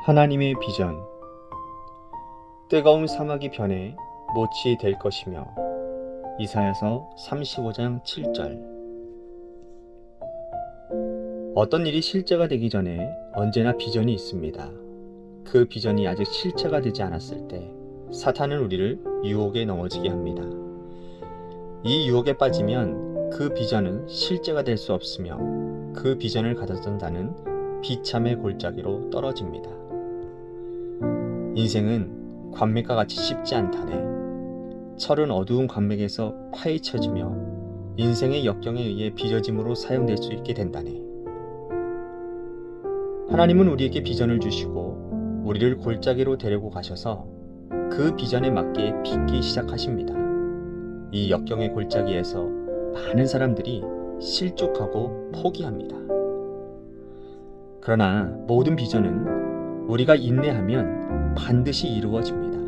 하나님의 비전. 뜨거운 사막이 변해 못이 될 것이며. 이사야서 35장 7절. 어떤 일이 실제가 되기 전에 언제나 비전이 있습니다. 그 비전이 아직 실체가 되지 않았을 때 사탄은 우리를 유혹에 넘어지게 합니다. 이 유혹에 빠지면 그 비전은 실제가 될 수 없으며 그 비전을 가졌던 자는 비참의 골짜기로 떨어집니다. 인생은 관맥과 같이 쉽지 않다네. 철은 어두운 관맥에서 파헤쳐지며 인생의 역경에 의해 빚어짐으로 사용될 수 있게 된다네. 하나님은 우리에게 비전을 주시고 우리를 골짜기로 데리고 가셔서 그 비전에 맞게 빚기 시작하십니다. 이 역경의 골짜기에서 많은 사람들이 실족하고 포기합니다. 그러나 모든 비전은 우리가 인내하면 반드시 이루어집니다.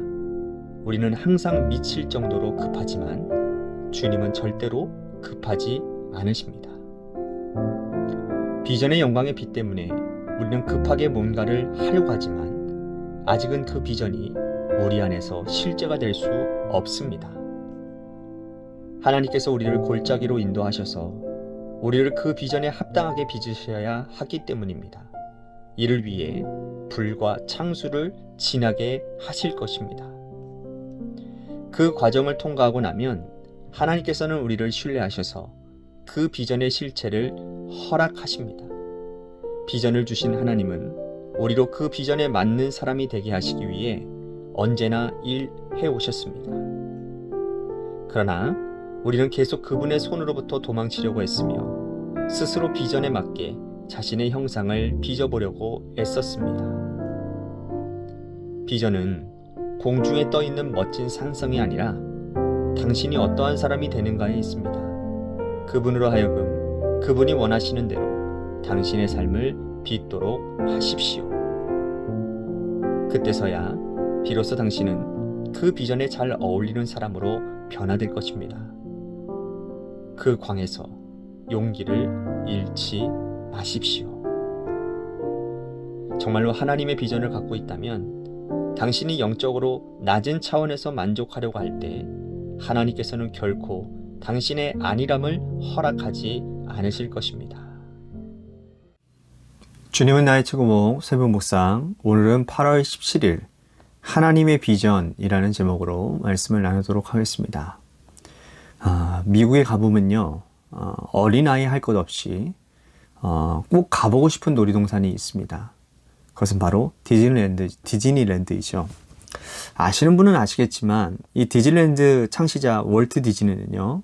우리는 항상 미칠 정도로 급하지만 주님은 절대로 급하지 않으십니다. 비전의 영광의 빛 때문에 우리는 급하게 뭔가를 하려고 하지만 아직은 그 비전이 우리 안에서 실제가 될 수 없습니다. 하나님께서 우리를 골짜기로 인도하셔서 우리를 그 비전에 합당하게 빚으셔야 하기 때문입니다. 이를 위해 불과 창수를 지나게 하실 것입니다. 그 과정을 통과하고 나면 하나님께서는 우리를 신뢰하셔서 그 비전의 실체를 허락하십니다. 비전을 주신 하나님은 우리로 그 비전에 맞는 사람이 되게 하시기 위해 언제나 일해 오셨습니다. 그러나 우리는 계속 그분의 손으로부터 도망치려고 했으며 스스로 비전에 맞게 자신의 형상을 빚어보려고 애썼습니다. 비전은 공중에 떠있는 멋진 산성이 아니라 당신이 어떠한 사람이 되는가에 있습니다. 그분으로 하여금 그분이 원하시는 대로 당신의 삶을 빚도록 하십시오. 그때서야 비로소 당신은 그 비전에 잘 어울리는 사람으로 변화될 것입니다. 그 광에서 용기를 잃지 마십시오. 정말로 하나님의 비전을 갖고 있다면 당신이 영적으로 낮은 차원에서 만족하려고 할 때 하나님께서는 결코 당신의 안일함을 허락하지 않으실 것입니다. 주님은 나의 최고목 새벽 묵상, 오늘은 8월 17일 하나님의 비전이라는 제목으로 말씀을 나누도록 하겠습니다. 미국에 가보면요, 어린아이 할 것 없이 꼭 가보고 싶은 놀이동산이 있습니다. 그것은 바로 디즈니랜드이죠. 아시는 분은 아시겠지만 이 디즈니랜드 창시자 월트 디즈니는요,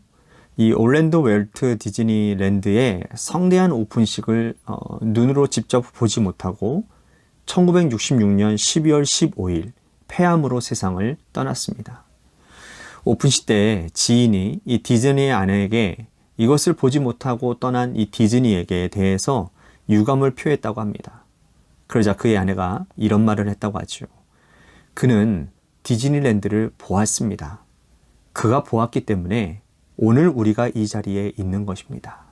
이 올랜도 월트 디즈니랜드의 성대한 오픈식을 눈으로 직접 보지 못하고 1966년 12월 15일 폐암으로 세상을 떠났습니다. 오픈식 때 지인이 이 디즈니의 아내에게 이것을 보지 못하고 떠난 이 디즈니에게 대해서 유감을 표했다고 합니다. 그러자 그의 아내가 이런 말을 했다고 하죠. 그는 디즈니랜드를 보았습니다. 그가 보았기 때문에 오늘 우리가 이 자리에 있는 것입니다.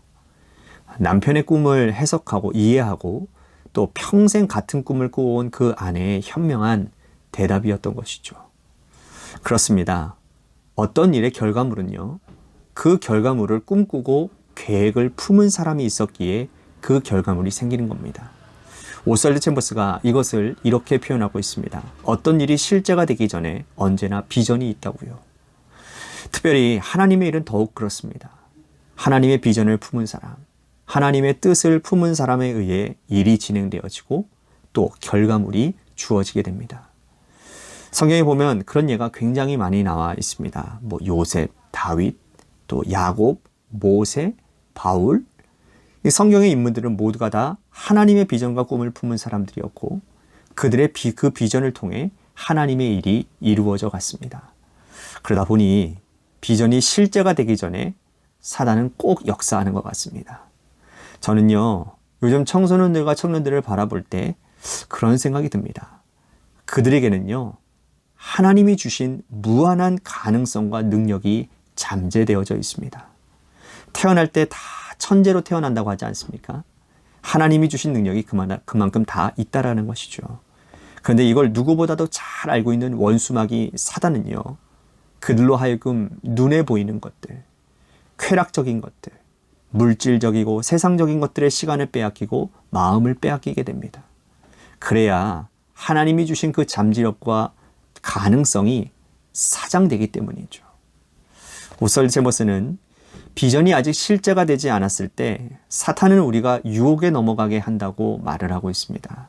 남편의 꿈을 해석하고 이해하고 또 평생 같은 꿈을 꾸어온 그 아내의 현명한 대답이었던 것이죠. 그렇습니다. 어떤 일의 결과물은요, 그 결과물을 꿈꾸고 계획을 품은 사람이 있었기에 그 결과물이 생기는 겁니다. 오스왈드 챔버스가 이것을 이렇게 표현하고 있습니다. 어떤 일이 실제가 되기 전에 언제나 비전이 있다고요. 특별히 하나님의 일은 더욱 그렇습니다. 하나님의 비전을 품은 사람, 하나님의 뜻을 품은 사람에 의해 일이 진행되어지고 또 결과물이 주어지게 됩니다. 성경에 보면 그런 예가 굉장히 많이 나와 있습니다. 요셉, 다윗, 또 야곱, 모세, 바울. 이 성경의 인물들은 모두가 다 하나님의 비전과 꿈을 품은 사람들이었고 그들의 그 비전을 통해 하나님의 일이 이루어져 갔습니다. 그러다 보니 비전이 실제가 되기 전에 사단은 꼭 역사하는 것 같습니다. 저는요, 요즘 청소년들과 청년들을 바라볼 때 그런 생각이 듭니다. 그들에게는요, 하나님이 주신 무한한 가능성과 능력이 잠재되어져 있습니다. 태어날 때 다 천재로 태어난다고 하지 않습니까? 하나님이 주신 능력이 그만큼 다 있다라는 것이죠. 그런데 이걸 누구보다도 잘 알고 있는 원수마귀 사단은요, 그들로 하여금 눈에 보이는 것들, 쾌락적인 것들, 물질적이고 세상적인 것들의 시간을 빼앗기고 마음을 빼앗기게 됩니다. 그래야 하나님이 주신 그 잠재력과 가능성이 사장되기 때문이죠. 오스왈드 챔버스는 비전이 아직 실제가 되지 않았을 때 사탄은 우리가 유혹에 넘어가게 한다고 말을 하고 있습니다.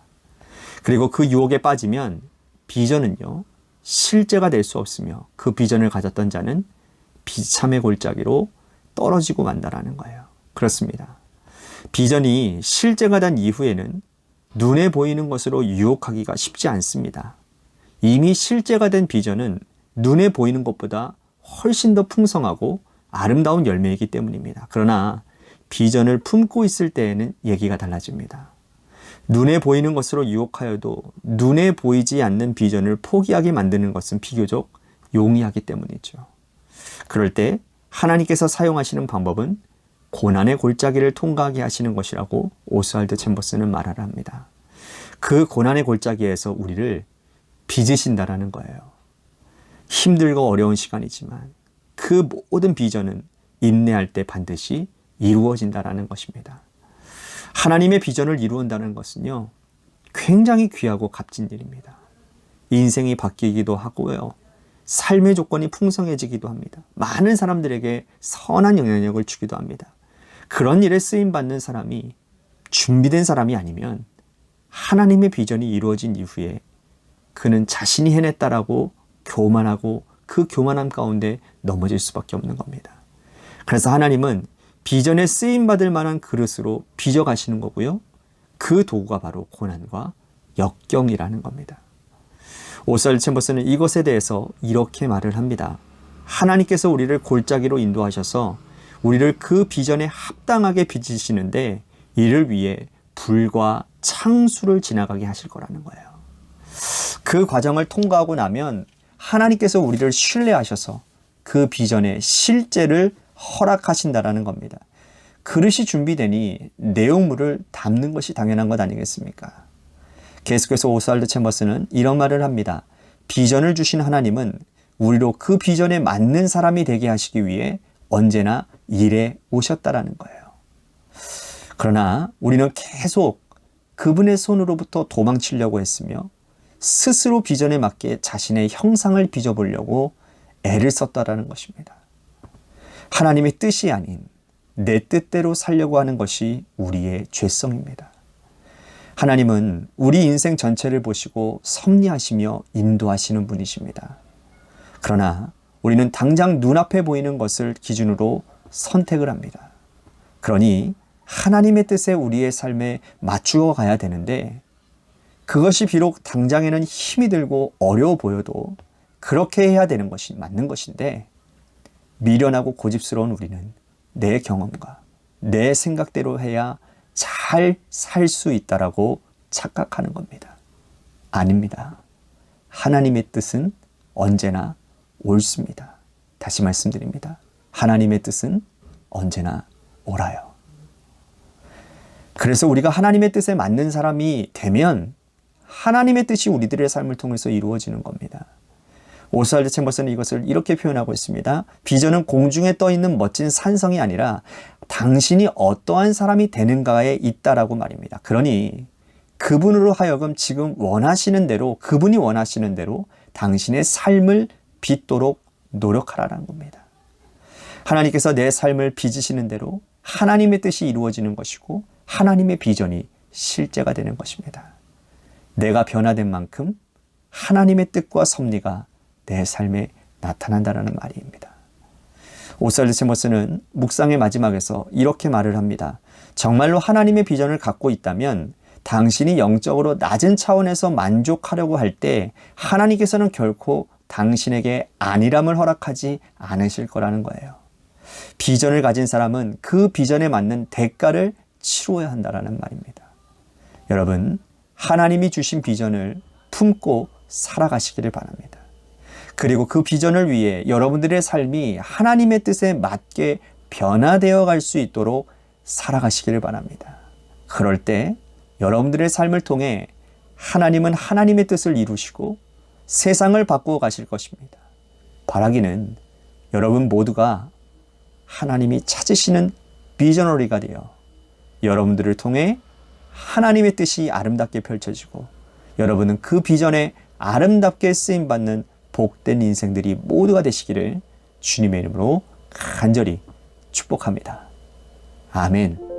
그리고 그 유혹에 빠지면 비전은요, 실제가 될 수 없으며 그 비전을 가졌던 자는 비참의 골짜기로 떨어지고 만다라는 거예요. 그렇습니다. 비전이 실제가 된 이후에는 눈에 보이는 것으로 유혹하기가 쉽지 않습니다. 이미 실제가 된 비전은 눈에 보이는 것보다 훨씬 더 풍성하고 아름다운 열매이기 때문입니다. 그러나 비전을 품고 있을 때에는 얘기가 달라집니다. 눈에 보이는 것으로 유혹하여도 눈에 보이지 않는 비전을 포기하게 만드는 것은 비교적 용이하기 때문이죠. 그럴 때 하나님께서 사용하시는 방법은 고난의 골짜기를 통과하게 하시는 것이라고 오스왈드 챔버스는 말을 합니다. 그 고난의 골짜기에서 우리를 빚으신다라는 거예요. 힘들고 어려운 시간이지만 그 모든 비전은 인내할 때 반드시 이루어진다라는 것입니다. 하나님의 비전을 이루온다는 것은요, 굉장히 귀하고 값진 일입니다. 인생이 바뀌기도 하고요, 삶의 조건이 풍성해지기도 합니다. 많은 사람들에게 선한 영향력을 주기도 합니다. 그런 일에 쓰임받는 사람이 준비된 사람이 아니면 하나님의 비전이 이루어진 이후에 그는 자신이 해냈다라고 교만하고 그 교만함 가운데 넘어질 수밖에 없는 겁니다. 그래서 하나님은 비전에 쓰임받을 만한 그릇으로 빚어가시는 거고요. 그 도구가 바로 고난과 역경이라는 겁니다. 오스왈드 챔버스는 이것에 대해서 이렇게 말을 합니다. 하나님께서 우리를 골짜기로 인도하셔서 우리를 그 비전에 합당하게 빚으시는데 이를 위해 불과 창수를 지나가게 하실 거라는 거예요. 그 과정을 통과하고 나면 하나님께서 우리를 신뢰하셔서 그 비전의 실제를 허락하신다라는 겁니다. 그릇이 준비되니 내용물을 담는 것이 당연한 것 아니겠습니까? 계속해서 오스왈드 챔버스는 이런 말을 합니다. 비전을 주신 하나님은 우리로 그 비전에 맞는 사람이 되게 하시기 위해 언제나 일해 오셨다라는 거예요. 그러나 우리는 계속 그분의 손으로부터 도망치려고 했으며 스스로 비전에 맞게 자신의 형상을 빚어보려고 애를 썼다라는 것입니다. 하나님의 뜻이 아닌 내 뜻대로 살려고 하는 것이 우리의 죄성입니다. 하나님은 우리 인생 전체를 보시고 섭리하시며 인도하시는 분이십니다. 그러나 우리는 당장 눈앞에 보이는 것을 기준으로 선택을 합니다. 그러니 하나님의 뜻에 우리의 삶에 맞추어 가야 되는데 그것이 비록 당장에는 힘이 들고 어려워 보여도 그렇게 해야 되는 것이 맞는 것인데 미련하고 고집스러운 우리는 내 경험과 내 생각대로 해야 잘 살 수 있다라고 착각하는 겁니다. 아닙니다. 하나님의 뜻은 언제나 옳습니다. 다시 말씀드립니다. 하나님의 뜻은 언제나 옳아요. 그래서 우리가 하나님의 뜻에 맞는 사람이 되면 하나님의 뜻이 우리들의 삶을 통해서 이루어지는 겁니다. 오스왈드 챔버스는 이것을 이렇게 표현하고 있습니다. 비전은 공중에 떠 있는 멋진 산성이 아니라 당신이 어떠한 사람이 되는가에 있다라고 말입니다. 그러니 그분으로 하여금 지금 원하시는 대로, 그분이 원하시는 대로 당신의 삶을 빚도록 노력하라는 겁니다. 하나님께서 내 삶을 빚으시는 대로 하나님의 뜻이 이루어지는 것이고 하나님의 비전이 실제가 되는 것입니다. 내가 변화된 만큼 하나님의 뜻과 섭리가 내 삶에 나타난다는 말입니다. 오스왈드 챔버스는 묵상의 마지막에서 이렇게 말을 합니다. 정말로 하나님의 비전을 갖고 있다면 당신이 영적으로 낮은 차원에서 만족하려고 할 때 하나님께서는 결코 당신에게 안일함을 허락하지 않으실 거라는 거예요. 비전을 가진 사람은 그 비전에 맞는 대가를 치러야 한다는 말입니다. 여러분, 하나님이 주신 비전을 품고 살아가시기를 바랍니다. 그리고 그 비전을 위해 여러분들의 삶이 하나님의 뜻에 맞게 변화되어 갈 수 있도록 살아가시기를 바랍니다. 그럴 때 여러분들의 삶을 통해 하나님은 하나님의 뜻을 이루시고 세상을 바꾸어 가실 것입니다. 바라기는 여러분 모두가 하나님이 찾으시는 비저너리가 되어 여러분들을 통해 하나님의 뜻이 아름답게 펼쳐지고 여러분은 그 비전에 아름답게 쓰임받는 복된 인생들이 모두가 되시기를 주님의 이름으로 간절히 축복합니다. 아멘.